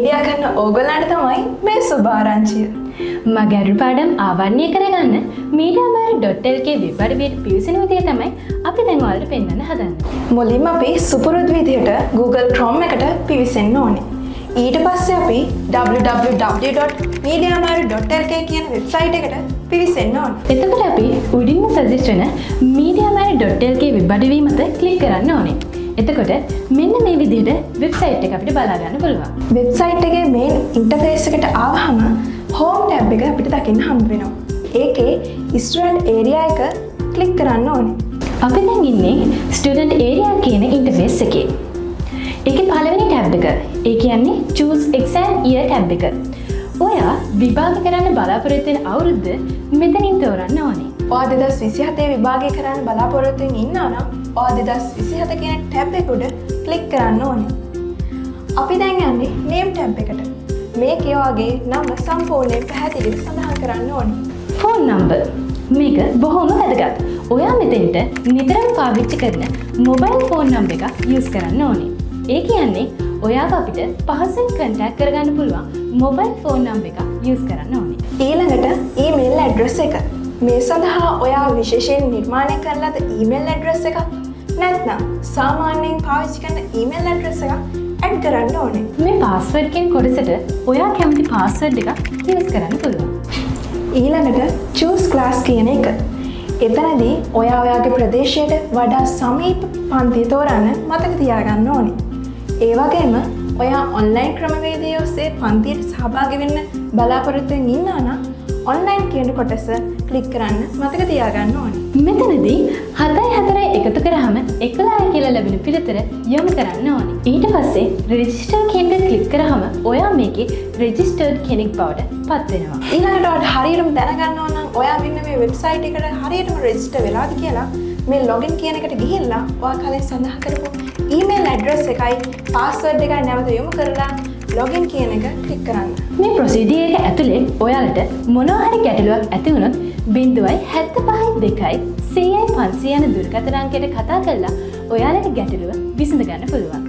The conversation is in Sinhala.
මීඩියා කරන ඕගොල්ලන්ට තමයි මේ සුභාරංචිය. මගේ අරු පාඩම් ආවරණය කරගන්න mediamari.lk වෙබ් අඩවියට පිවිසෙන විදිය තමයි අපි දැන් ඔයාලට පෙන්වන්න හදන්නේ. මුලින්ම අපි සුපුරුදු විදිහට Google Chrome එකට පිවිසෙන්න ඕනේ. ඊට පස්සේ අපි www.mediamari.lk කියන වෙබ්සයිට් එකට පිවිසෙන්න ඕනේ. එතකොට අපි උඩින්ම සජෙස්ට් වෙන mediamari.lk වෙබ් අඩවිය මත ක්ලික් කරන්න ඕනේ. එතකොට මෙන්න මේ විදිහට වෙබ්සයිට් එක අපිට බලා ගන්න පුළුවන්. වෙබ්සයිට් එකේ මේන් ඉන්ටර්ෆේස් එකට ආවහම හෝම් ටැබ් එක අපිට දකින්න හම්බ වෙනවා. ඒකේ ස්ටුඩන්ට් ඒරියා එක ක්ලික් කරන්න ඕනේ. අපි දැන් ඉන්නේ ස්ටුඩන්ට් ඒරියා කියන ඉන්ටර්ෆේස් එකේ. ඒකේ පළවෙනි ටැබ් එක. ඒ කියන්නේ choose exam year ටැබ් එක. ඔයා විභාග කරන්න බලාපොරොත්තු වෙන අවුරුද්ද මෙතනින් තෝරන්න ඕනේ. ඔයා 2027 විභාගය කරන්න බලාපොරොත්තු වෙමින් ඉන්නවා නම් ඔයා 2027 කියන ටැබ් එක උඩ ක්ලික් කරන්න ඕනේ. අපි දැන් යන්නේ name ටැබ් එකට. මේකේ ඔයාගේ නම සම්පූර්ණයෙන් පැහැදිලිව සඳහන් කරන්න ඕනේ. Phone number. මේක බොහොම වැදගත්. ඔයා මෙතෙන්ට නිතරම පාවිච්චි කරන මොබයිල් ෆෝන් නම්බර් එකක් යූස් කරන්න ඕනේ. ඒ කියන්නේ ඔයාව අපිට පහසුවෙන් කන්ටැක්ට් කරගන්න පුළුවන් මොබයිල් ෆෝන් නම්බර් එකක් යූස් කරන්න ඕනේ. ඊළඟට ඊමේල් ඇඩ්‍රස් එක. මේ සඳහා ඔයා විශේෂයෙන් නිර්මාණය කරන ලද ඊමේල් ඇඩ්‍රස් එකක් නැත්නම් සාමාන්‍යයෙන් පාවිච්චි කරන ඊමේල් ඇඩ්‍රස් එකක් ඇඩ් කරන්න ඕනේ. මේ පාස්වර්ඩ් කියන කොටසට ඔයා කැමති පාස්වර්ඩ් එකක් යූස් කරන්න පුළුවන්. ඊළඟට choose class කියන එක. එතනදී ඔයා ඔයාගේ ප්‍රදේශයට වඩා සමීප පන්තිය තෝරන්න මතක තියාගන්න ඕනේ. ඒ වගේම ඔයා ඔන්ලයින් ක්‍රමවේදය ඔස්සේ පන්තියට සහභාගී වෙන්න බලාපොරොත්තු වෙමින් ඉන්නවා නම් ඔන්ලයින් කියන කොටස ක්ලික් කරන්න මතක තියාගන්න ඕනේ. මෙතනදී 7 එකතු කරාම 11 කියලා ලැබෙන පිළිතුර යොමු කරන්න ඕනේ. ඊට පස්සේ රෙජිස්ටර් කියන එක ක්ලික් කරාම ඔයා මේකේ රෙජිස්ටර්ඩ් කෙනෙක් බවට පත් වෙනවා. ඊළඟට ඔයාලට හරියටම දැනගන්න ඕන නම් ඔයා මෙන්න මේ වෙබ්සයිට් එකට හරියටම රෙජිස්ටර් වෙලාද කියලා මේ ලොගින් කියන එකට ගිහිල්ලා ඔයා කලින් සඳහන් කරපු ඊමේල් ඇඩ්‍රස් එකයි පාස්වර්ඩ් එකයි නැවත යොමු කරලා ලොගින් කියන එක ක්ලික් කරන්න. මේ ප්‍රොසීඩියර් එක ඇතුලේ ඔයාලට මොනවා හරි ගැටලුවක් ඇති වුණොත් 0.75 2යි 100යි 500 යන දුරකථන අංකයට කතා කරලා ඔයාලගේ ගැටලුව විසඳ ගන්න පුළුවන්.